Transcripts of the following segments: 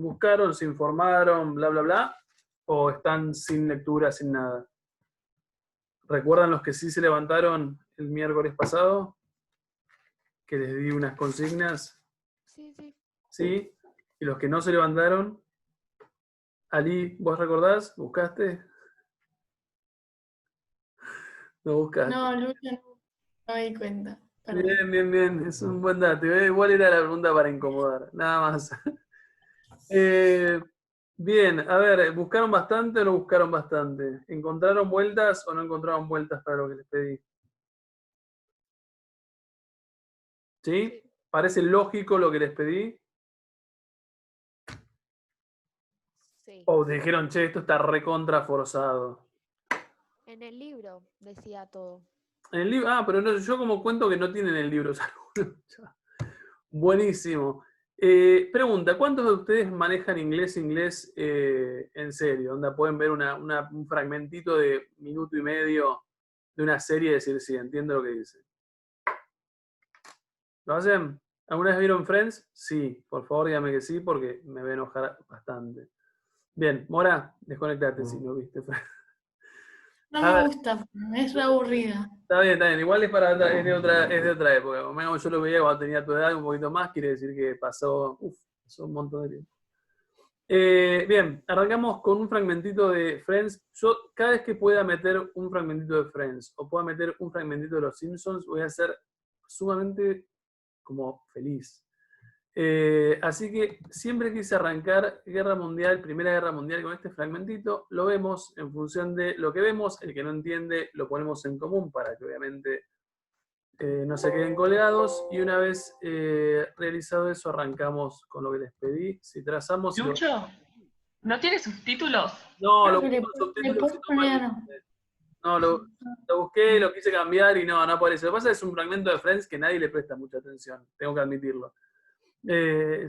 buscaron, se informaron, bla, bla, bla, o están sin lectura, sin nada. ¿Recuerdan los que sí se levantaron el miércoles pasado? Que les di unas consignas. Sí, sí. ¿Sí? Y los que no se levantaron, Ali, ¿vos recordás? ¿Buscaste? No buscaste. No, Lucha, no me di cuenta. Perdón. Bien, bien, bien. Es un buen dato. Igual era la pregunta para incomodar. Nada más. Bien, a ver, ¿buscaron bastante o no buscaron bastante? ¿Encontraron vueltas o no encontraron vueltas para lo que les pedí? ¿Sí? Sí. ¿Parece lógico lo que les pedí? Sí. ¿O dijeron, che, esto está recontra forzado? En el libro decía todo. En el libro, pero no, yo como cuento que no tienen el libro. Buenísimo. Pregunta, ¿cuántos de ustedes manejan inglés en serio? Onda, pueden ver un fragmentito de minuto y medio de una serie y decir, sí, entiendo lo que dice. ¿Lo hacen? ¿Alguna vez vieron Friends? Sí, por favor dígame que sí, porque me voy a enojar bastante. Bien, Mora, desconectate si no viste Friends. No A me ver. gusta, es re aburrida. Está bien. Igual es es de otra época. Como menos yo lo veía cuando tenía tu edad, un poquito más, quiere decir que pasó un montón de tiempo. Bien, arrancamos con un fragmentito de Friends. Yo cada vez que pueda meter un fragmentito de Friends o pueda meter un fragmentito de Los Simpsons, voy a ser sumamente como feliz. Así que siempre quise arrancar Primera Guerra Mundial con este fragmentito. Lo vemos en función de lo que vemos. El que no entiende lo ponemos en común para que obviamente no se queden colgados. Y una vez realizado eso, arrancamos con lo que les pedí. Si trazamos... Lucho, ¿no tiene subtítulos? No, lo Creo que busco en le subtítulos y puedo no poner. aparece. No, lo busqué, lo quise cambiar y no aparece. Lo que pasa es que es un fragmento de Friends que nadie le presta mucha atención, tengo que admitirlo.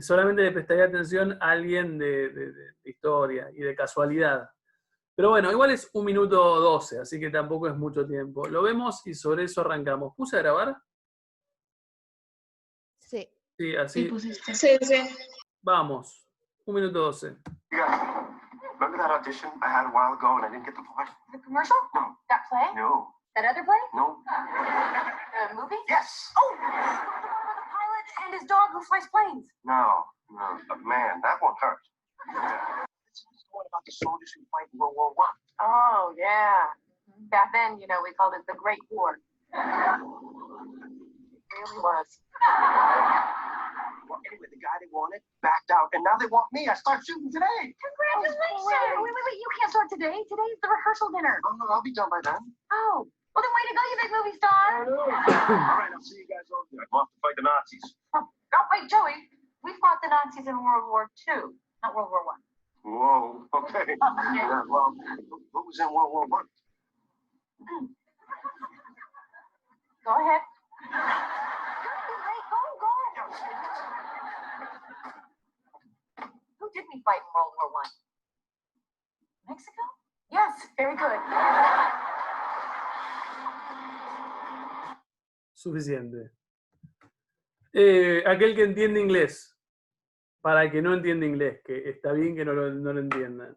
Solamente le prestaría atención a alguien de historia y de casualidad. Pero bueno, igual es 1 minuto 12, así que tampoco es mucho tiempo. Lo vemos y sobre eso arrancamos. ¿Puse a grabar? Sí. Sí, Sí, así. pusiste. Sí, sí. Vamos. 1 minuto 12. Remember that audition I had a while ago and I didn't get the part? The commercial? No. That play? No. That other play? No. The movie? Yes. Oh! The pilot and his dog who flies planes. No. But man, that won't hurt. It's one about the soldiers who fight in World War I. Oh, yeah. Back then, we called it the Great War. It really was. Well, anyway, the guy they wanted backed out, and now they want me. I start shooting today. Congratulations! Wait. You can't start today. Today's the rehearsal dinner. Oh, no, I'll be done by then. Oh. Well, then way to go, you big movie star. All right, I'll see you guys over there. I'm off to fight the Nazis. Oh, wait, Joey. We fought the Nazis in World War II, not World War I. Whoa, okay. Yeah, well, who was in World War I? Go ahead. Who did we fight in World War I? Mexico? Yes, very good. Suficiente. Aquel que entiende inglés, para el que no entiende inglés, que está bien que no lo entiendan.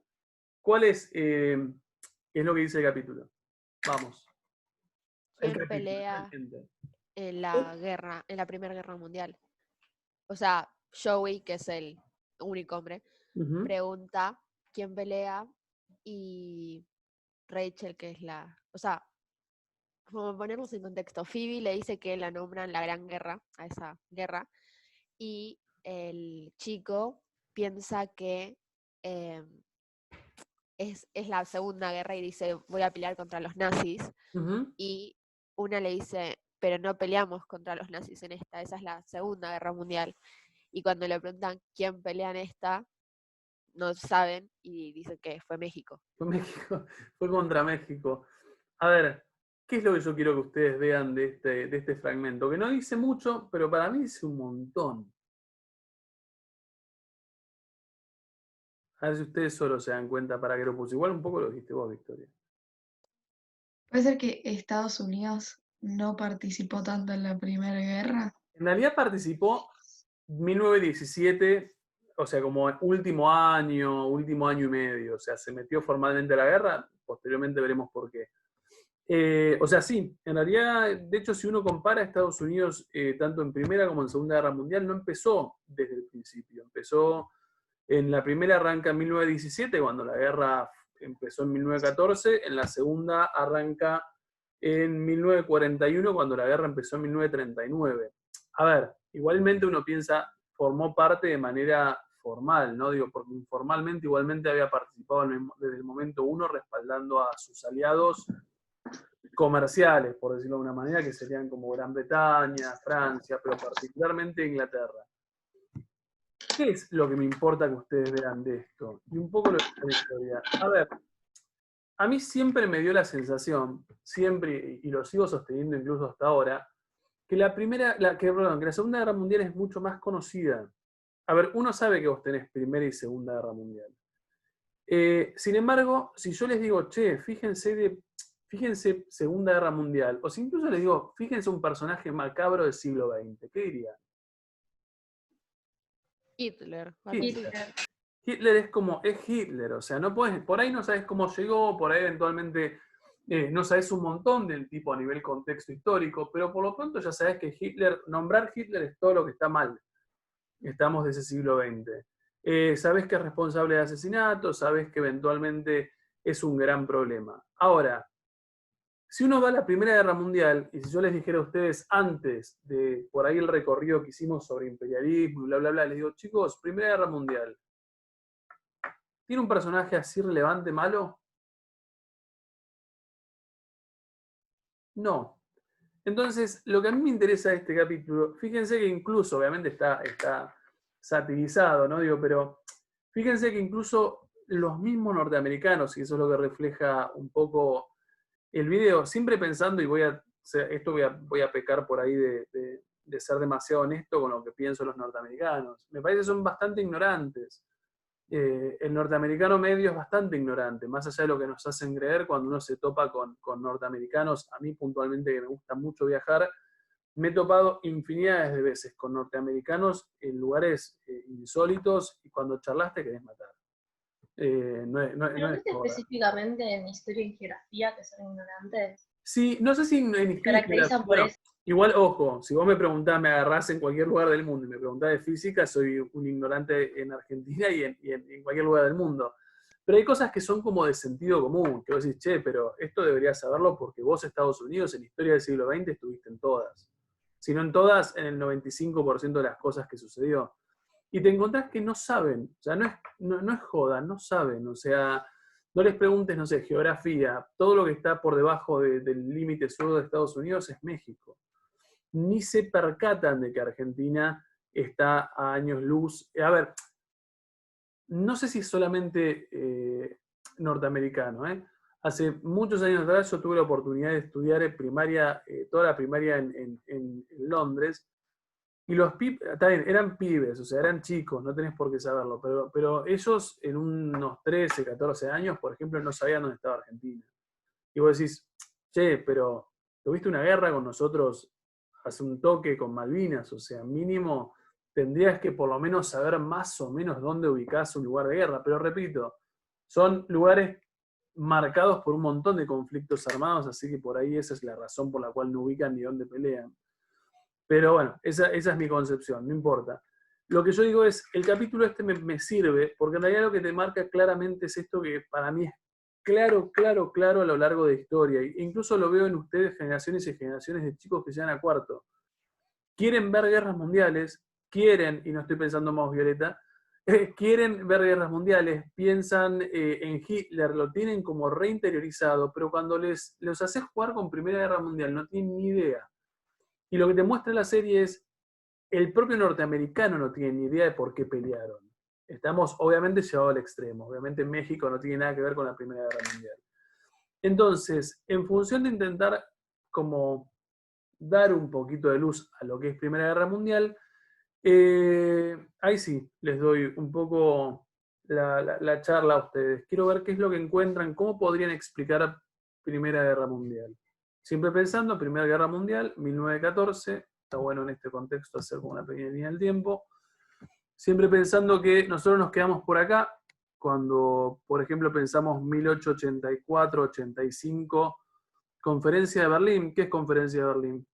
¿Cuál es lo que dice el capítulo? Vamos. ¿Quién pelea en la guerra, en la Primera Guerra Mundial? O sea, Joey, que es el único hombre, pregunta quién pelea y Rachel, que es o sea, como ponernos en contexto, Phoebe le dice que la nombran la Gran Guerra, a esa guerra, y el chico piensa que es la Segunda Guerra y dice, voy a pelear contra los nazis, y una le dice, pero no peleamos contra los nazis en esta, esa es la Segunda Guerra Mundial. Y cuando le preguntan quién pelea en esta, no saben y dicen que fue México. Fue contra México. A ver, ¿qué es lo que yo quiero que ustedes vean de este fragmento? Que no dice mucho, pero para mí dice un montón. A ver si ustedes solo se dan cuenta para qué lo puse. Igual un poco lo dijiste vos, Victoria. ¿Puede ser que Estados Unidos no participó tanto en la Primera Guerra? En realidad participó 1917 o sea, como último año y medio, o sea, se metió formalmente a la guerra, posteriormente veremos por qué. O sea, sí, en realidad, de hecho, si uno compara a Estados Unidos, tanto en Primera como en Segunda Guerra Mundial, no empezó desde el principio. Empezó, en la primera arranca en 1917, cuando la guerra empezó en 1914, en la segunda arranca en 1941, cuando la guerra empezó en 1939. A ver, igualmente uno piensa, formó parte de manera formal, ¿no? Digo, porque informalmente igualmente había participado desde el momento uno respaldando a sus aliados comerciales, por decirlo de una manera, que serían como Gran Bretaña, Francia, pero particularmente Inglaterra. ¿Qué es lo que me importa que ustedes vean de esto? Y un poco lo que la historia. A ver, a mí siempre me dio la sensación, siempre, y lo sigo sosteniendo incluso hasta ahora, que que la Segunda Guerra Mundial es mucho más conocida. A ver, uno sabe que vos tenés Primera y Segunda Guerra Mundial. Sin embargo, si yo les digo, che, fíjense Segunda Guerra Mundial, o si incluso les digo, fíjense un personaje macabro del siglo XX, ¿qué dirían? Hitler. Hitler es Hitler, o sea, no podés, por ahí no sabes cómo llegó, por ahí eventualmente no sabes un montón del tipo a nivel contexto histórico, pero por lo pronto ya sabes que nombrar Hitler es todo lo que está mal. Estamos de ese siglo XX. Sabes que es responsable de asesinatos, sabes que eventualmente es un gran problema. Ahora, si uno va a la Primera Guerra Mundial, y si yo les dijera a ustedes antes de por ahí el recorrido que hicimos sobre imperialismo y bla, bla, bla, les digo, chicos, Primera Guerra Mundial, ¿tiene un personaje así relevante malo? No. Entonces, lo que a mí me interesa de este capítulo, fíjense que incluso, obviamente está satirizado, ¿no? Digo, pero fíjense que incluso los mismos norteamericanos, y eso es lo que refleja un poco el video, siempre pensando, y voy a pecar por ahí de ser demasiado honesto con lo que pienso los norteamericanos. Me parece que son bastante ignorantes. El norteamericano medio es bastante ignorante, más allá de lo que nos hacen creer cuando uno se topa con norteamericanos. A mí puntualmente, que me gusta mucho viajar, me he topado infinidades de veces con norteamericanos en lugares insólitos, y cuando charlas te querés matar. No Pero no es es joda. específicamente en historia y geografía que son ignorantes. Sí, no sé si en historia y Caracterizan por geografía. eso. Igual, ojo, si vos me preguntás, me agarrás en cualquier lugar del mundo y me preguntás de física, soy un ignorante en Argentina y en cualquier lugar del mundo. Pero hay cosas que son como de sentido común, que vos decís, che, pero esto deberías saberlo porque vos, Estados Unidos, en historia del siglo XX estuviste en todas. Si no en todas, en el 95% de las cosas que sucedió. Y te encontrás que no saben, o sea, no es joda, no saben, o sea, no les preguntes, no sé, geografía, todo lo que está por debajo del límite sur de Estados Unidos es México. Ni se percatan de que Argentina está a años luz. A ver, no sé si es solamente norteamericano, ¿eh? Hace muchos años atrás yo tuve la oportunidad de estudiar primaria, toda la primaria en Londres, y los pibes, también eran pibes, o sea, eran chicos, no tenés por qué saberlo, pero ellos en unos 13, 14 años, por ejemplo, no sabían dónde estaba Argentina. Y vos decís, che, pero tuviste una guerra con nosotros hace un toque con Malvinas, o sea, mínimo tendrías que por lo menos saber más o menos dónde ubicás un lugar de guerra. Pero repito, son lugares marcados por un montón de conflictos armados, así que por ahí esa es la razón por la cual no ubican ni dónde pelean. Pero bueno, esa es mi concepción, no importa. Lo que yo digo es, el capítulo este me sirve, porque en realidad lo que te marca claramente es esto que para mí es claro a lo largo de historia. E incluso lo veo en ustedes, generaciones y generaciones de chicos que llegan a cuarto. Quieren ver guerras mundiales, y no estoy pensando más Violeta, quieren ver guerras mundiales, piensan en Hitler, lo tienen como reinteriorizado, pero cuando los haces jugar con Primera Guerra Mundial no tienen ni idea. Y lo que te muestra la serie es, el propio norteamericano no tiene ni idea de por qué pelearon. Estamos obviamente llevados al extremo. Obviamente México no tiene nada que ver con la Primera Guerra Mundial. Entonces, en función de intentar como dar un poquito de luz a lo que es Primera Guerra Mundial, ahí sí, les doy un poco la charla a ustedes. Quiero ver qué es lo que encuentran, cómo podrían explicar Primera Guerra Mundial. Siempre pensando, Primera Guerra Mundial, 1914, está bueno en este contexto hacer como una pequeña línea del tiempo. Siempre pensando que nosotros nos quedamos por acá, cuando, por ejemplo, pensamos 1884, 85, Conferencia de Berlín. ¿Qué es Conferencia de Berlín?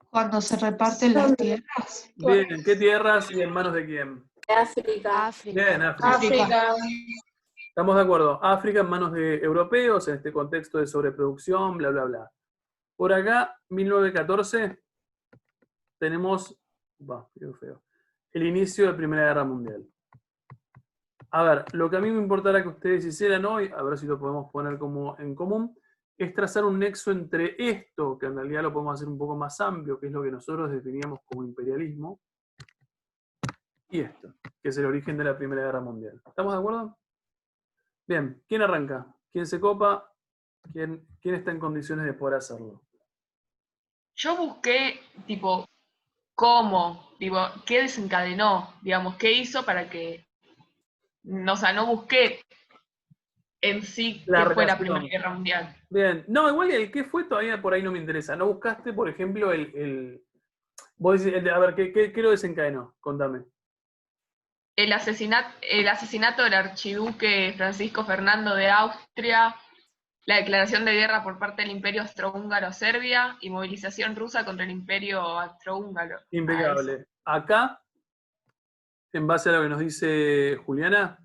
Cuando se reparten las tierras. Bien, ¿qué tierras y en manos de quién? África. Bien, África. África. Estamos de acuerdo. África en manos de europeos, en este contexto de sobreproducción, bla, bla, bla. Por acá, 1914, tenemos, qué feo, el inicio de la Primera Guerra Mundial. A ver, lo que a mí me importará que ustedes hicieran hoy, a ver si lo podemos poner como en común, es trazar un nexo entre esto, que en realidad lo podemos hacer un poco más amplio, que es lo que nosotros definíamos como imperialismo, y esto, que es el origen de la Primera Guerra Mundial. ¿Estamos de acuerdo? Bien, ¿quién arranca? ¿Quién se copa? ¿Quién está en condiciones de poder hacerlo? Yo busqué, tipo, cómo, tipo, qué desencadenó, digamos, qué hizo para que, o sea, no busqué en sí qué fue la Primera Guerra Mundial. Bien, no, igual el qué fue todavía por ahí no me interesa. ¿No buscaste, por ejemplo, vos decís, a ver, ¿qué lo desencadenó? Contame. El asesinato del archiduque Francisco Fernando de Austria, la declaración de guerra por parte del Imperio Austrohúngaro a Serbia y movilización rusa contra el Imperio Austrohúngaro. Impecable. Acá, en base a lo que nos dice Juliana,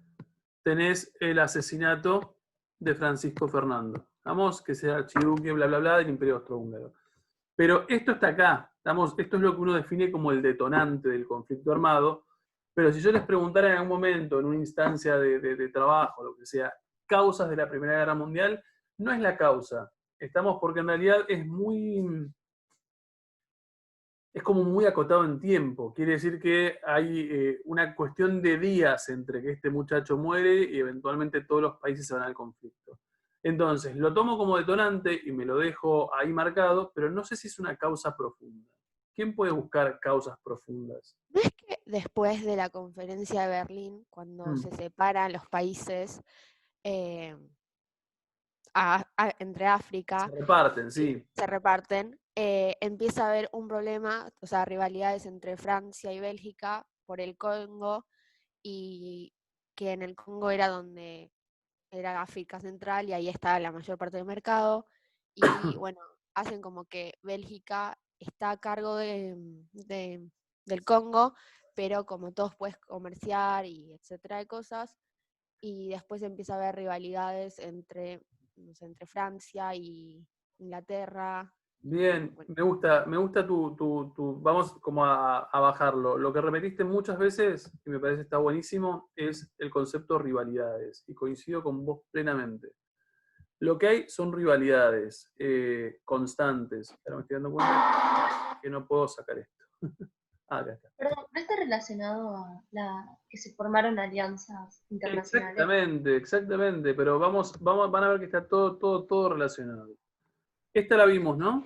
tenés el asesinato de Francisco Fernando. Vamos, que sea archiduque, bla, bla, bla, del Imperio Austrohúngaro. Pero esto está acá. Esto es lo que uno define como el detonante del conflicto armado. Pero si yo les preguntara en algún momento, en una instancia de trabajo, lo que sea, causas de la Primera Guerra Mundial, no es la causa. Estamos porque en realidad es como muy acotado en tiempo. Quiere decir que hay una cuestión de días entre que este muchacho muere y eventualmente todos los países se van al conflicto. Entonces, lo tomo como detonante y me lo dejo ahí marcado, pero no sé si es una causa profunda. ¿Quién puede buscar causas profundas? ¿No es que después de la conferencia de Berlín, cuando se separan los países entre África, Se reparten, sí. se reparten, empieza a haber un problema, o sea, rivalidades entre Francia y Bélgica por el Congo, y que en el Congo era donde era África Central y ahí estaba la mayor parte del mercado, y bueno, hacen como que Bélgica está a cargo del Congo, pero como todos puedes comerciar y etcétera de cosas, y después empieza a haber rivalidades entre, no sé, entre Francia y Inglaterra. Bien, Bueno, me gusta vamos como a bajarlo. Lo que repetiste muchas veces, y me parece está buenísimo, es el concepto de rivalidades, y coincido con vos plenamente. Lo que hay son rivalidades constantes. Ahora me estoy dando cuenta que no puedo sacar esto. Acá está. Perdón, ¿no está relacionado a que se formaron alianzas internacionales? Exactamente, pero van a ver que está todo relacionado. Esta la vimos, ¿no?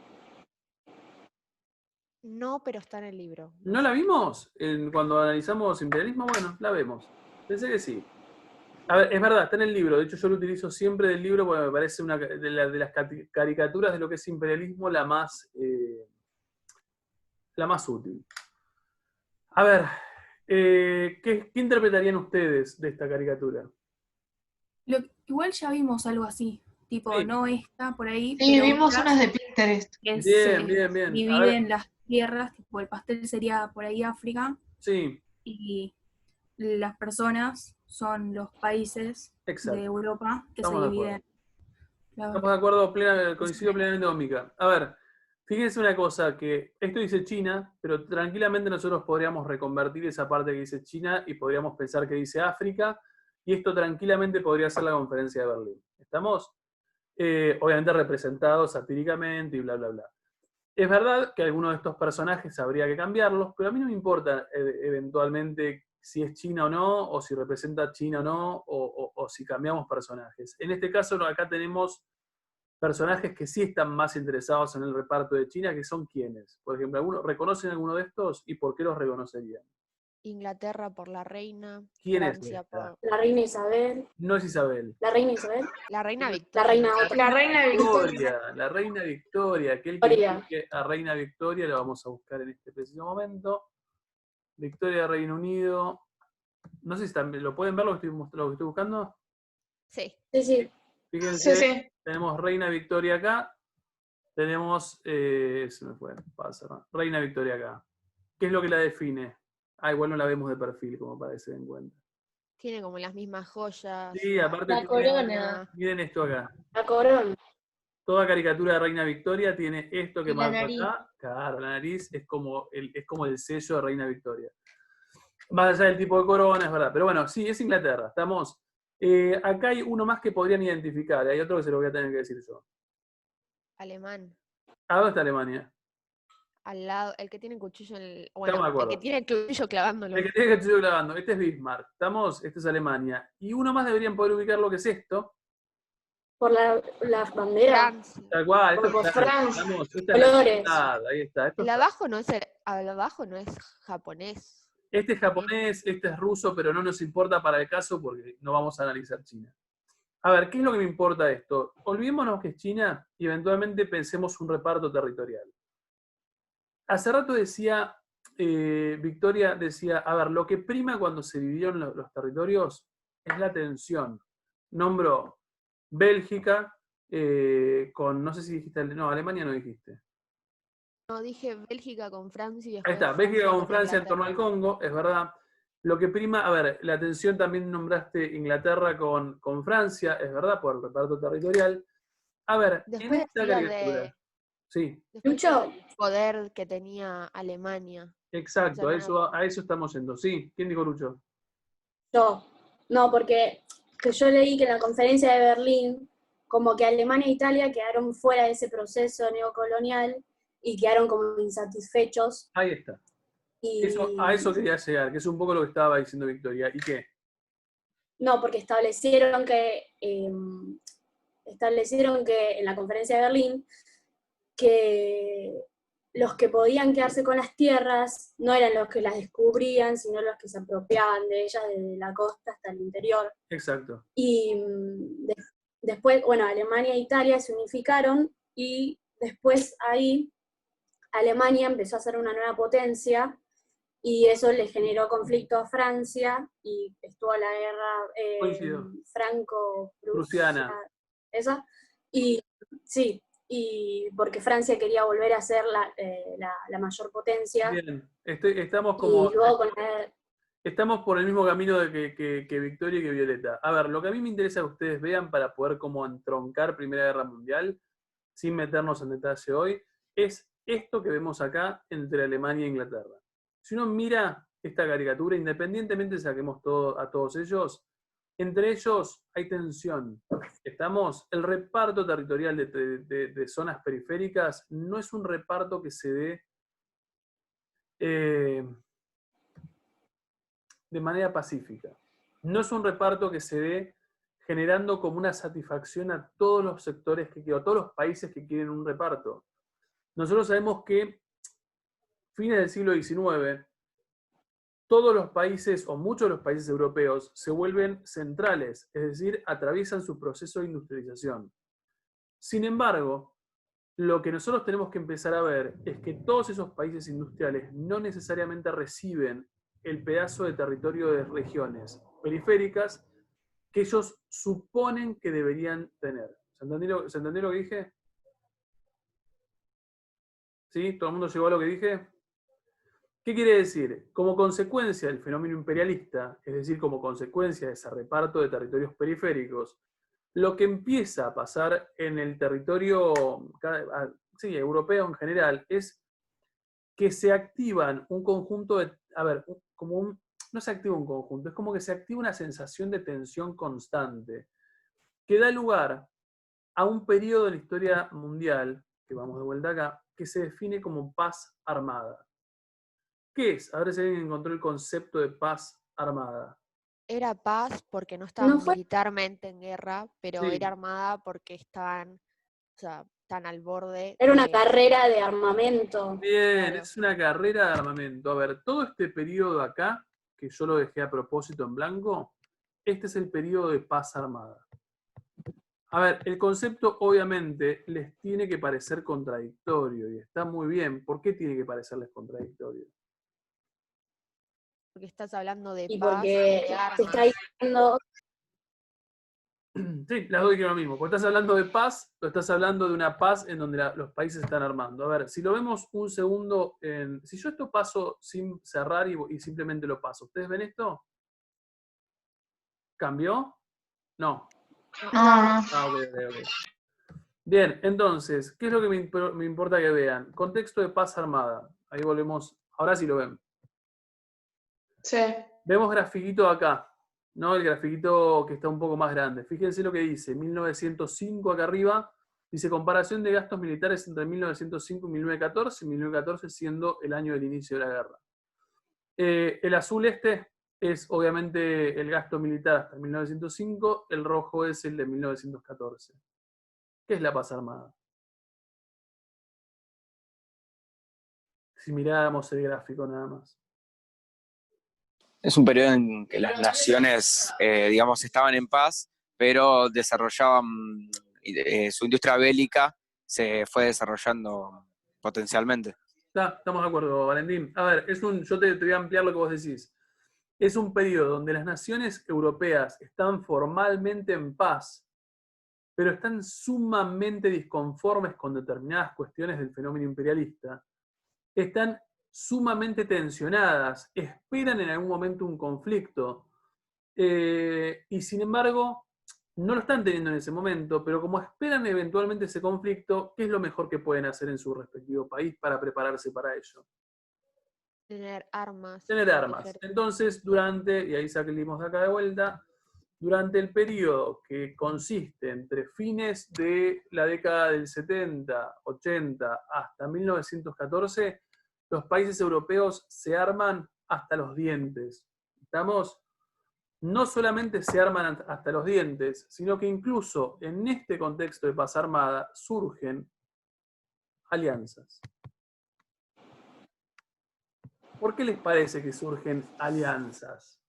no, pero está en el libro. ¿No la vimos cuando analizamos imperialismo? Bueno, la vemos. Pensé que sí. A ver, es verdad, está en el libro. De hecho, yo lo utilizo siempre del libro porque me parece una de las caricaturas de lo que es imperialismo la más útil. A ver, ¿qué interpretarían ustedes de esta caricatura? Igual ya vimos algo así, tipo, Sí. no está por ahí. Sí, pero vimos otra unas de Pinterest. que Bien. dividen las tierras, tipo, el pastel sería por ahí África, Sí, y las personas son los países exacto. de Europa que Estamos se de dividen. Estamos de acuerdo, coincido plenamente con Mica. A ver, fíjense una cosa, que esto dice China, pero tranquilamente nosotros podríamos reconvertir esa parte que dice China y podríamos pensar que dice África, y esto tranquilamente podría ser la conferencia de Berlín. ¿Estamos? Obviamente representados satíricamente y bla, bla, bla. Es verdad que algunos de estos personajes habría que cambiarlos, pero a mí no me importa eventualmente si es China o no, o si representa China o no, o si cambiamos personajes. En este caso, acá tenemos personajes que sí están más interesados en el reparto de China, que son ¿quiénes? Por ejemplo, ¿reconocen alguno de estos y por qué los reconocerían? Inglaterra por la reina, ¿Quién es Francia esta? por La reina Isabel. No es Isabel. La reina Isabel. la reina La Victoria. reina otra. La reina Victoria, la reina Victoria. Aquel que Victoria. busque a reina Victoria la vamos a buscar en este preciso momento. Victoria de Reino Unido. No sé si también lo pueden ver lo que estoy buscando. Sí. Sí. Fíjense, Sí. tenemos Reina Victoria acá. Tenemos, se me fue, Reina Victoria acá. ¿Qué es lo que la define? Igual no la vemos de perfil, como para que se den cuenta. Tiene como las mismas joyas. Sí, aparte La corona. miren esto acá. La corona. Toda caricatura de Reina Victoria tiene esto que Y la marca nariz. acá. Claro, la nariz es como el sello de Reina Victoria. Más allá del tipo de corona, es verdad. Pero bueno, sí, es Inglaterra. Estamos. Acá hay uno más que podrían identificar. Hay otro que se lo voy a tener que decir yo. Alemán. ¿A dónde está Alemania? Al lado, el que tiene el cuchillo en el. Estamos de Bueno, el acuerdo. que tiene el cuchillo clavándolo. El que tiene que estoy grabando. Este es Bismarck. Estamos, este es Alemania. Y uno más deberían poder ubicar lo que es esto. Por las banderas. Francia. Tal cual, esto Por es Francia. Estamos, esta es la Colores. mitad, ahí está. Esto El es abajo no es al abajo no es japonés. Este es japonés, este es ruso, pero no nos importa para el caso porque no vamos a analizar China. A ver, ¿qué es lo que me importa de esto? Olvidémonos que es China y eventualmente pensemos un reparto territorial. Hace rato decía, Victoria decía, a ver, lo que prima cuando se dividieron los territorios es la tensión. Nombró Bélgica con, no sé si dijiste, no, Alemania no dijiste. No, dije Bélgica con Francia y Ahí después está, Bélgica con Francia en Inglaterra. torno al Congo, es verdad. Lo que prima, a ver, la atención también nombraste Inglaterra con Francia, es verdad, por el reparto territorial. A ver, Después en esta decía caricatura. Sí, Después Lucho. del poder que tenía Alemania. exacto, O sea, no a eso estamos yendo. Sí, ¿quién dijo Lucho? Yo. No, porque que yo leí que en la conferencia de Berlín, como que Alemania e Italia quedaron fuera de ese proceso neocolonial y quedaron como insatisfechos. Ahí está. Y A eso quería llegar, que es un poco lo que estaba diciendo Victoria. ¿Y qué? no, porque establecieron que en la conferencia de Berlín que los que podían quedarse con las tierras no eran los que las descubrían, sino los que se apropiaban de ellas desde la costa hasta el interior. Exacto. Y después, bueno, Alemania e Italia se unificaron y después ahí Alemania empezó a ser una nueva potencia y eso le generó conflicto a Francia y estuvo la guerra Franco-prusiana. Esa. Y sí, y porque Francia quería volver a ser la mayor potencia. Bien, estamos como... Y luego con Estamos por el mismo camino que Victoria y que Violeta. A ver, lo que a mí me interesa que ustedes vean para poder como entroncar Primera Guerra Mundial, sin meternos en detalle hoy, es esto que vemos acá entre Alemania e Inglaterra. Si uno mira esta caricatura, independientemente saquemos a todos ellos, entre ellos hay tensión. El reparto territorial de zonas periféricas no es un reparto que se dé de manera pacífica. No es un reparto que se dé generando como una satisfacción a todos los sectores a todos los países que quieren un reparto. Nosotros sabemos que fines del siglo XIX, todos los países o muchos de los países europeos se vuelven centrales, es decir, atraviesan su proceso de industrialización. Sin embargo, lo que nosotros tenemos que empezar a ver es que todos esos países industriales no necesariamente reciben el pedazo de territorio de regiones periféricas que ellos suponen que deberían tener. ¿Se entendió lo que dije? ¿Sí? ¿Todo el mundo llegó a lo que dije? ¿Qué quiere decir? Como consecuencia del fenómeno imperialista, es decir, como consecuencia de ese reparto de territorios periféricos, lo que empieza a pasar en el territorio europeo en general es que se activan un conjunto de... no se activa un conjunto, es como que se activa una sensación de tensión constante que da lugar a un periodo de la historia mundial, que vamos de vuelta acá, que se define como paz armada. ¿Qué es? A ver si alguien encontró el concepto de paz armada. Era paz porque no estaban No fue- militarmente en guerra, pero Sí. era armada porque estaban, tan al borde. Era una de- carrera de armamento. Bien, Claro. es una carrera de armamento. A ver, todo este periodo acá, que yo lo dejé a propósito en blanco, este es el periodo de paz armada. A ver, el concepto obviamente les tiene que parecer contradictorio y está muy bien. ¿Por qué tiene que parecerles contradictorio? Porque estás hablando de Y paz, porque de te armas. está diciendo, Sí, las dos dijeron lo mismo. Porque estás hablando de paz, pero estás hablando de una paz en donde los países están armando. A ver, si lo vemos un segundo, si yo esto paso sin cerrar y simplemente lo paso, ¿ustedes ven esto? ¿Cambió? No. No, no. Ah, ok. Bien, entonces, ¿qué es lo que me importa que vean? Contexto de paz armada. Ahí volvemos. Ahora sí lo ven. Sí. Vemos grafiquito acá, ¿no? El grafiquito que está un poco más grande. Fíjense lo que dice, 1905 acá arriba, dice comparación de gastos militares entre 1905 y 1914, 1914 siendo el año del inicio de la guerra. El azul es obviamente el gasto militar hasta 1905, el rojo es el de 1914. ¿Qué es la paz armada? Si miráramos el gráfico nada más. Es un periodo en que las naciones, digamos, estaban en paz, pero desarrollaban, su industria bélica se fue desarrollando potencialmente. Estamos de acuerdo, Valentín. A ver, yo te voy a ampliar lo que vos decís. Es un periodo donde las naciones europeas están formalmente en paz, pero están sumamente disconformes con determinadas cuestiones del fenómeno imperialista. Están sumamente tensionadas, esperan en algún momento un conflicto, y sin embargo no lo están teniendo en ese momento, pero como esperan eventualmente ese conflicto, ¿qué es lo mejor que pueden hacer en su respectivo país para prepararse para ello? Tener armas. Tener armas. Entonces, y ahí salimos de acá de vuelta, durante el periodo que consiste entre fines de la década del 70, 80 hasta 1914, los países europeos se arman hasta los dientes. ¿Estamos? No solamente se arman hasta los dientes, sino que incluso en este contexto de paz armada surgen alianzas. ¿Por qué les parece que surgen alianzas?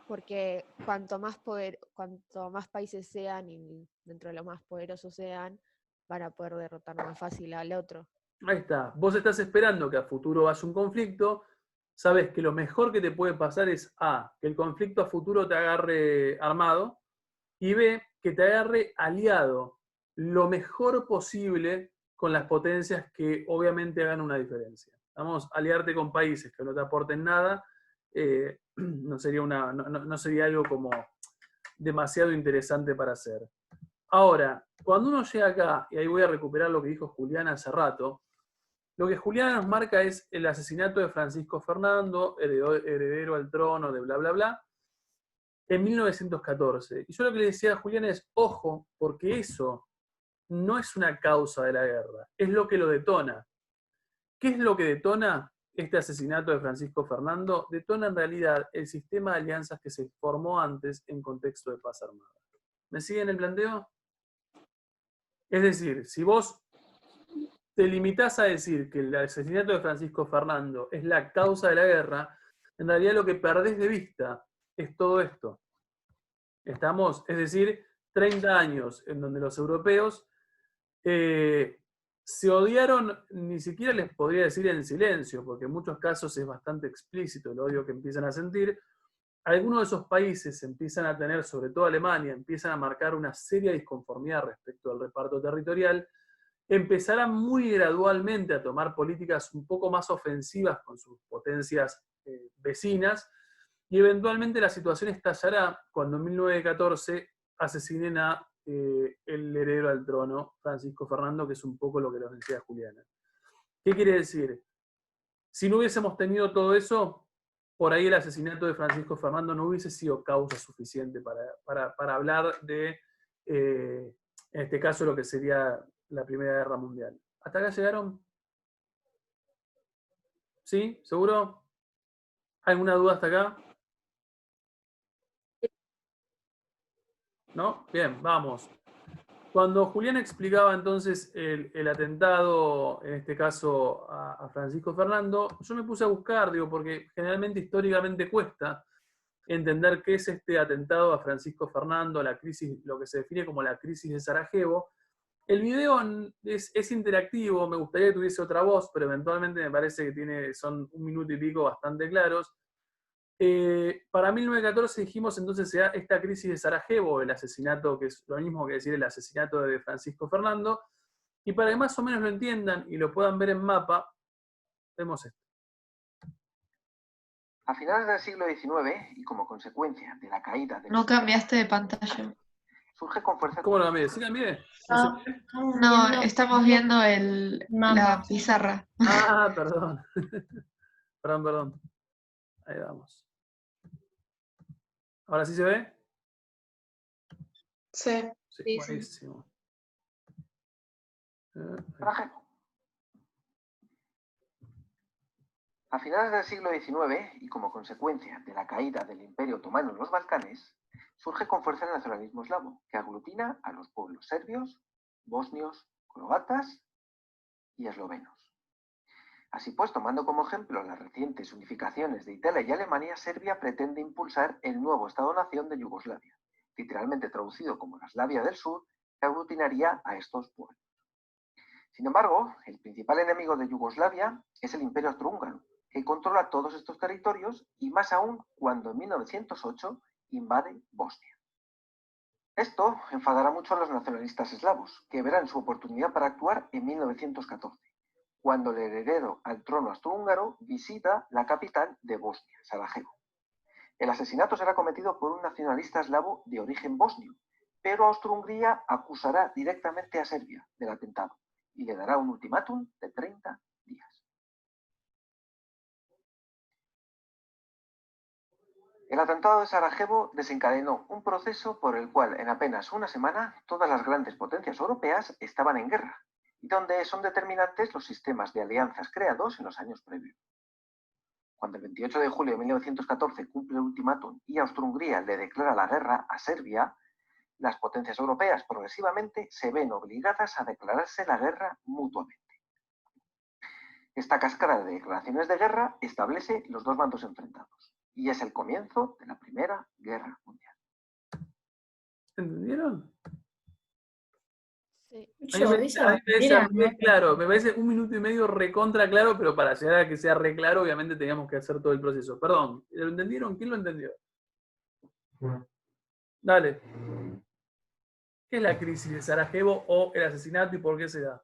Porque cuanto más países sean y dentro de los más poderosos sean, van a poder derrotar más fácil al otro. Ahí está. Vos estás esperando que a futuro haya un conflicto, sabes que lo mejor que te puede pasar es A, que el conflicto a futuro te agarre armado, y B, que te agarre aliado lo mejor posible con las potencias que obviamente hagan una diferencia. Vamos, aliarte con países que no te aporten nada, no sería algo como demasiado interesante para hacer. Ahora, cuando uno llega acá, y ahí voy a recuperar lo que dijo Juliana hace rato, lo que Juliana nos marca es el asesinato de Francisco Fernando, heredero al trono de bla, bla, bla, en 1914. Y yo lo que le decía a Juliana es, ojo, porque eso no es una causa de la guerra, es lo que lo detona. ¿Qué es lo que detona este asesinato de Francisco Fernando? Detona en realidad el sistema de alianzas que se formó antes en contexto de paz armada. ¿Me siguen el planteo? Es decir, si vos te limitás a decir que el asesinato de Francisco Fernando es la causa de la guerra, en realidad lo que perdés de vista es todo esto. ¿Estamos? Es decir, 30 años en donde los europeos se odiaron, ni siquiera les podría decir en silencio, porque en muchos casos es bastante explícito el odio que empiezan a sentir. Algunos de esos países empiezan a tener, sobre todo Alemania, empiezan a marcar una seria disconformidad respecto al reparto territorial, empezarán muy gradualmente a tomar políticas un poco más ofensivas con sus potencias vecinas, y eventualmente la situación estallará cuando en 1914 asesinen a el heredero al trono, Francisco Fernando, que es un poco lo que nos decía Juliana. ¿Qué quiere decir? Si no hubiésemos tenido todo eso, por ahí el asesinato de Francisco Fernando no hubiese sido causa suficiente para hablar de, en este caso, lo que sería la Primera Guerra Mundial. ¿Hasta acá llegaron? ¿Sí? ¿Seguro? ¿Alguna duda hasta acá? ¿No? Bien, vamos. Cuando Julián explicaba entonces el atentado, en este caso a Francisco Fernando, yo me puse a buscar, porque generalmente históricamente cuesta entender qué es este atentado a Francisco Fernando, la crisis, lo que se define como la crisis de Sarajevo, El video es interactivo, me gustaría que tuviese otra voz, pero eventualmente me parece que son 1 minuto y pico bastante claros. Para 1914 dijimos entonces se da esta crisis de Sarajevo, el asesinato, que es lo mismo que decir el asesinato de Francisco Fernando, y para que más o menos lo entiendan y lo puedan ver en mapa, vemos esto. A finales del siglo XIX, y como consecuencia de la caída de... No cambiaste de pantalla. Surge con fuerza... ¿Cómo lo cambié? ¿Sí cambié? No, estamos viendo la pizarra. Ah, perdón. Perdón. Ahí vamos. ¿Ahora sí se ve? Sí. Sí, buenísimo. Sarajevo. A finales del siglo XIX, y como consecuencia de la caída del Imperio Otomano en los Balcanes, surge con fuerza el nacionalismo eslavo, que aglutina a los pueblos serbios, bosnios, croatas y eslovenos. Así pues, tomando como ejemplo las recientes unificaciones de Italia y Alemania, Serbia pretende impulsar el nuevo Estado-nación de Yugoslavia, literalmente traducido como la Eslavia del Sur, que aglutinaría a estos pueblos. Sin embargo, el principal enemigo de Yugoslavia es el Imperio Austrohúngaro, que controla todos estos territorios y más aún cuando en 1908 invade Bosnia. Esto enfadará mucho a los nacionalistas eslavos, que verán su oportunidad para actuar en 1914, cuando el heredero al trono austrohúngaro visita la capital de Bosnia, Sarajevo. El asesinato será cometido por un nacionalista eslavo de origen bosnio, pero Austro-Hungría acusará directamente a Serbia del atentado y le dará un ultimátum de 30 días. El atentado de Sarajevo desencadenó un proceso por el cual en apenas una semana todas las grandes potencias europeas estaban en guerra, y donde son determinantes los sistemas de alianzas creados en los años previos. Cuando el 28 de julio de 1914 cumple el ultimátum y Austro-Hungría le declara la guerra a Serbia, las potencias europeas progresivamente se ven obligadas a declararse la guerra mutuamente. Esta cascada de declaraciones de guerra establece los dos bandos enfrentados, y es el comienzo de la Primera Guerra Mundial. ¿Entendieron? Sí. A mí me claro, me parece 1 minuto y medio recontra claro, pero para llegar a que sea re claro, obviamente teníamos que hacer todo el proceso. Perdón, ¿lo entendieron? ¿Quién lo entendió? Dale. ¿Qué es la crisis de Sarajevo o el asesinato y por qué se da?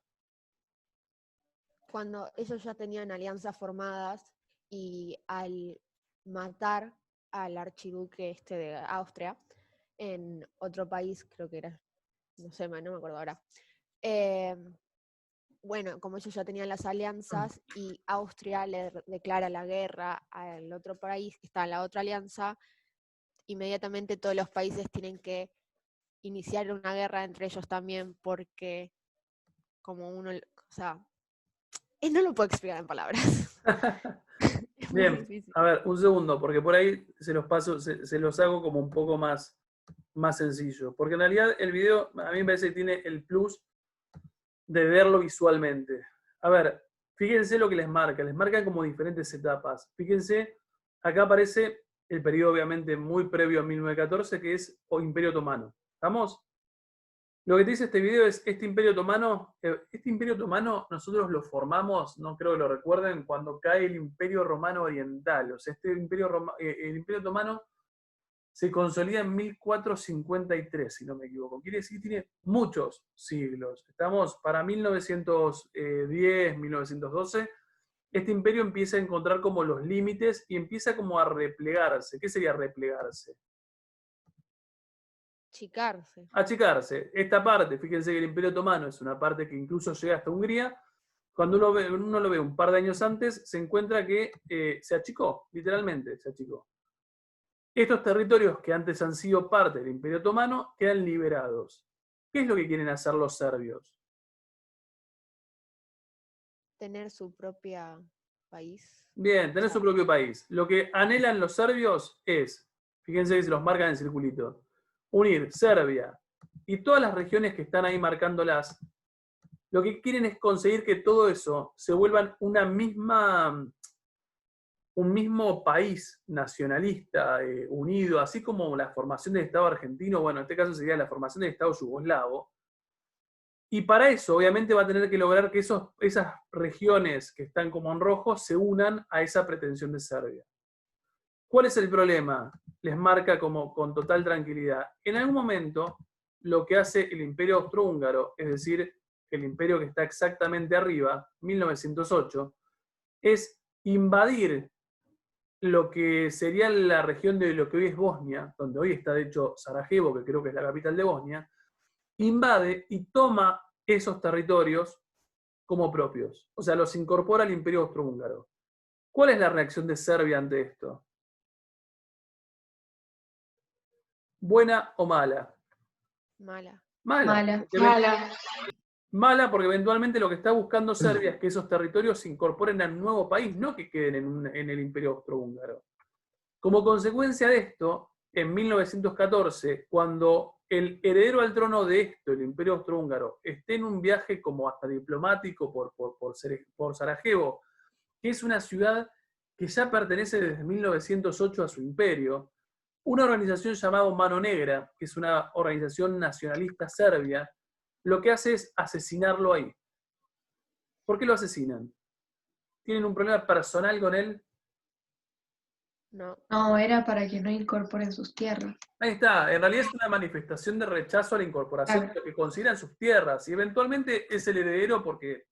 Cuando ellos ya tenían alianzas formadas y al matar al archiduque de Austria en otro país, creo que era, no sé, no me acuerdo ahora. Bueno, como ellos ya tenían las alianzas y Austria le declara la guerra al otro país que está en la otra alianza, inmediatamente todos los países tienen que iniciar una guerra entre ellos también, porque como uno, o sea, no lo puedo explicar en palabras. Bien, a ver, un segundo, porque por ahí se los paso, se los hago como un poco más sencillo. Porque en realidad el video a mí me parece que tiene el plus de verlo visualmente. A ver, fíjense lo que les marca como diferentes etapas. Fíjense, acá aparece el periodo obviamente muy previo a 1914, que es Imperio Otomano. ¿Estamos? Lo que te dice este video es, este Imperio Otomano nosotros lo formamos, no creo que lo recuerden, cuando cae el Imperio Romano Oriental. O sea, el Imperio Otomano se consolida en 1453, si no me equivoco. Quiere decir que tiene muchos siglos. Estamos para 1910, 1912. Este imperio empieza a encontrar como los límites y empieza como a replegarse. ¿Qué sería replegarse? Achicarse. Esta parte, fíjense que el Imperio Otomano es una parte que incluso llega hasta Hungría. Cuando uno lo ve un par de años antes, se encuentra que se achicó, literalmente se achicó. Estos territorios que antes han sido parte del Imperio Otomano quedan liberados. ¿Qué es lo que quieren hacer los serbios? Tener su propio país. Bien, tener su propio país. Lo que anhelan los serbios es, fíjense que se los marcan en circulito, unir Serbia y todas las regiones que están ahí marcándolas. Lo que quieren es conseguir que todo eso se vuelvan un mismo país nacionalista unido, así como la formación del Estado argentino, bueno, en este caso sería la formación del Estado yugoslavo, Y para eso, obviamente, va a tener que lograr que esas regiones que están como en rojo se unan a esa pretensión de Serbia. ¿Cuál es el problema? Les marca como con total tranquilidad. En algún momento, lo que hace el Imperio Austrohúngaro, es decir, el imperio que está exactamente arriba, 1908, es invadir lo que sería la región de lo que hoy es Bosnia, donde hoy está de hecho Sarajevo, que creo que es la capital de Bosnia, invade y toma esos territorios como propios. O sea, los incorpora al Imperio Austrohúngaro. ¿Cuál es la reacción de Serbia ante esto? ¿Buena o mala? Mala. Mala. Mala porque eventualmente lo que está buscando Serbia es que esos territorios se incorporen al nuevo país, no que queden en el Imperio Austrohúngaro. Como consecuencia de esto, en 1914, cuando el heredero al trono de esto, el Imperio Austrohúngaro, esté en un viaje como hasta diplomático por Sarajevo, que es una ciudad que ya pertenece desde 1908 a su imperio, una organización llamada Mano Negra, que es una organización nacionalista serbia, lo que hace es asesinarlo ahí. ¿Por qué lo asesinan? ¿Tienen un problema personal con él? No. No, era para que no incorporen sus tierras. Ahí está, en realidad es una manifestación de rechazo a la incorporación de lo que consideran sus tierras, y eventualmente es el heredero porque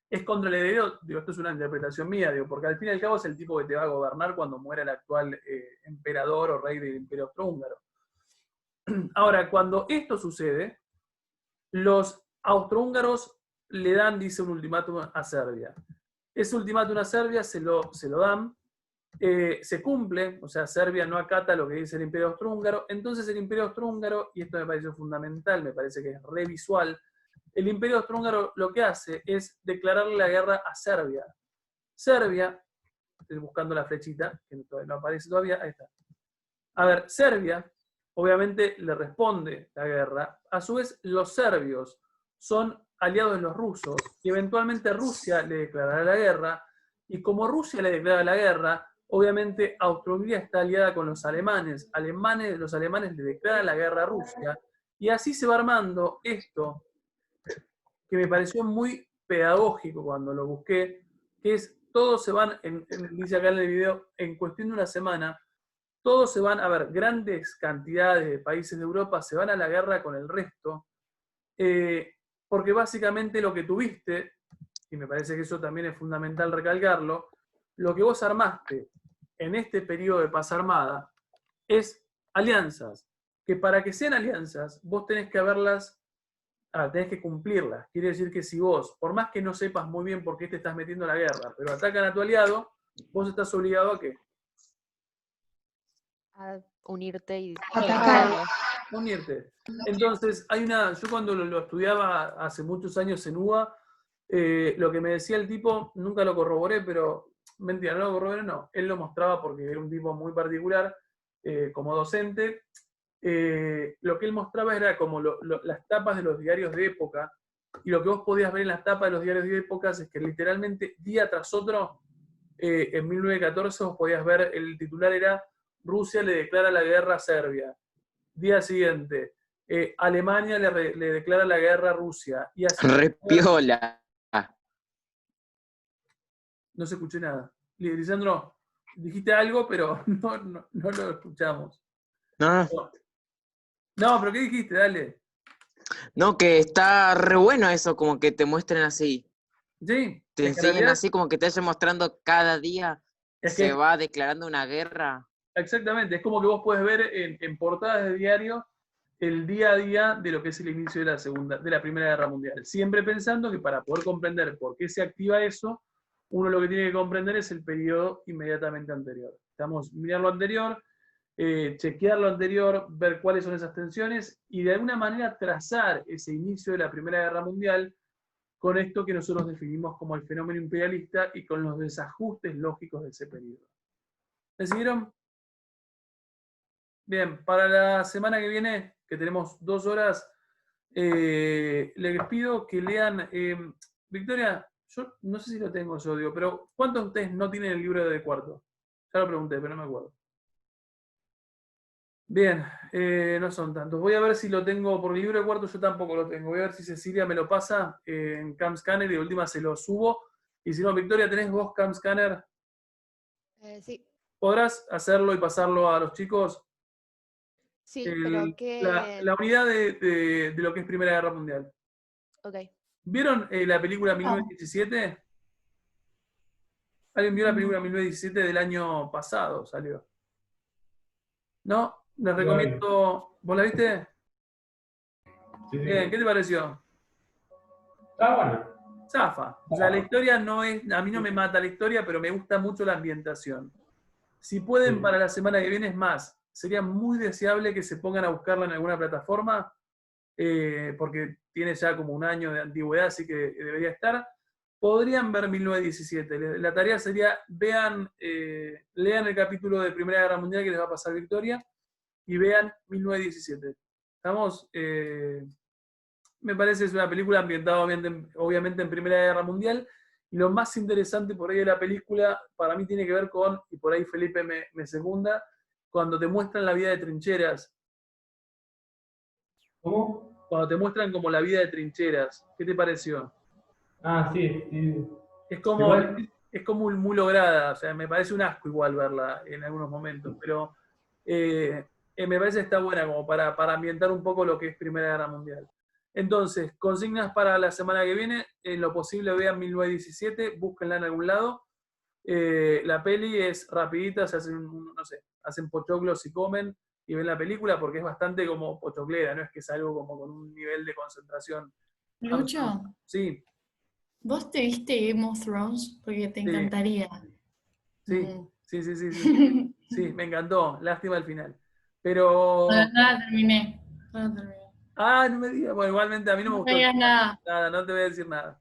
es contra el heredero, digo, esto es una interpretación mía, digo, porque al fin y al cabo es el tipo que te va a gobernar cuando muera el actual emperador o rey del Imperio Austrohúngaro. Ahora, cuando esto sucede, los austrohúngaros le dan, dice, un ultimátum a Serbia. Ese ultimátum a Serbia se lo dan, se cumple, o sea, Serbia no acata lo que dice el Imperio Austrohúngaro, entonces el Imperio Austrohúngaro, y esto me pareció fundamental, me parece que es re visual, el Imperio Austrohúngaro lo que hace es declararle la guerra a Serbia. Serbia, estoy buscando la flechita, que no aparece todavía, ahí está. A ver, Serbia, obviamente le responde la guerra. A su vez, los serbios son aliados de los rusos y eventualmente Rusia le declarará la guerra. Y como Rusia le declara la guerra, obviamente Austria-Hungría está aliada con los alemanes. Los alemanes le declaran la guerra a Rusia. Y así se va armando esto, que me pareció muy pedagógico cuando lo busqué, que es, todos se van, dice acá en el video, en cuestión de una semana, todos se van, a ver, grandes cantidades de países de Europa se van a la guerra con el resto, porque básicamente lo que tuviste, y me parece que eso también es fundamental recalcarlo, lo que vos armaste en este periodo de paz armada es alianzas, que para que sean alianzas, vos tenés tenés que cumplirlas. Quiere decir que si vos, por más que no sepas muy bien por qué te estás metiendo en la guerra, pero atacan a tu aliado, vos estás obligado a ¿qué? A unirte y atacar. Unirte. Entonces, yo cuando lo estudiaba hace muchos años en UBA, lo que me decía el tipo, nunca lo corroboré, pero mentira, no lo corroboré, no. Él lo mostraba porque era un tipo muy particular, como docente. Lo que él mostraba era como las tapas de los diarios de época, y lo que vos podías ver en las tapas de los diarios de época es que literalmente día tras otro, en 1914 vos podías ver, el titular era Rusia le declara la guerra a Serbia. Día siguiente, Alemania le declara la guerra a Rusia. Y así, Repiola. no se escuché nada. Lisandro, dijiste algo, pero no lo escuchamos. No, No, pero ¿qué dijiste? Dale. no, que está re bueno eso, como que te muestren así. Sí. Te enseñan así, como que te vayan mostrando cada día, se va declarando una guerra. Exactamente, es como que vos puedes ver en portadas de diario el día a día de lo que es el inicio de la Primera Guerra Mundial. Siempre pensando que para poder comprender por qué se activa eso, uno lo que tiene que comprender es el periodo inmediatamente anterior. Mirar lo anterior, chequear lo anterior, ver cuáles son esas tensiones y de alguna manera trazar ese inicio de la Primera Guerra Mundial con esto que nosotros definimos como el fenómeno imperialista y con los desajustes lógicos de ese periodo. ¿Me siguieron? Bien, para la semana que viene, que tenemos 2 horas, les pido que lean. Victoria, yo no sé si lo tengo yo, digo, pero ¿cuántos de ustedes no tienen el libro de cuarto? Ya lo pregunté, pero no me acuerdo. Bien, no son tantos. Voy a ver si lo tengo, porque el libro de cuarto yo tampoco lo tengo. Voy a ver si Cecilia me lo pasa en CamScanner y de última se lo subo. Y si no, Victoria, ¿tenés vos CamScanner? Sí. ¿Podrás hacerlo y pasarlo a los chicos? Sí, pero la unidad de lo que es Primera Guerra Mundial. Ok. ¿Vieron la película 1917? ¿Alguien vio la película 1917 del año pasado? Salió. ¿No? Les recomiendo. ¿Vos la viste? Sí, sí. Bien, ¿qué te pareció? Está bueno. Zafa. O sea, la historia no es. A mí no me mata la historia, pero me gusta mucho la ambientación. Si pueden, Sí. para la semana que viene es más. Sería muy deseable que se pongan a buscarla en alguna plataforma, porque tiene ya como un año de antigüedad, así que debería estar. Podrían ver 1917. La tarea sería, lean el capítulo de Primera Guerra Mundial que les va a pasar Victoria, y vean 1917. ¿Estamos? Me parece que es una película ambientada obviamente en Primera Guerra Mundial, y lo más interesante por ahí de la película, para mí tiene que ver con, y por ahí Felipe me secunda, cuando te muestran la vida de trincheras. ¿Cómo? Cuando te muestran como la vida de trincheras. ¿Qué te pareció? Ah, sí, sí. Es como muy lograda, o sea, me parece un asco igual verla en algunos momentos, pero me parece que está buena como para ambientar un poco lo que es Primera Guerra Mundial. Entonces, consignas para la semana que viene, en lo posible vean 1917, búsquenla en algún lado. La peli es rapidita, se hacen, no sé, hacen pochoclos y comen y ven la película porque es bastante como pochoclera, no es que es algo como con un nivel de concentración. Lucho, Sí, ¿vos te viste Game of Thrones? Porque te encantaría. sí, sí. Sí, me encantó. Lástima el final. Pero. Nada, terminé. Ah, no me digas. Bueno, igualmente a mí no me No gustó. me digas nada. Nada, no te voy a decir nada.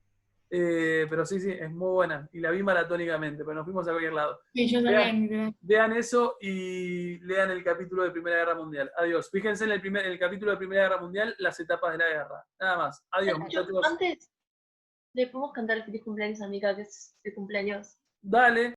Pero sí, es muy buena. Y la vi maratónicamente, pero nos fuimos a cualquier lado. Sí, yo también. Vean eso y lean el capítulo de Primera Guerra Mundial. Adiós. Fíjense en el capítulo de Primera Guerra Mundial, las etapas de la guerra. Nada más. Adiós, muchachos. Antes, le podemos cantar feliz cumpleaños a Mica, que es de cumpleaños. Dale.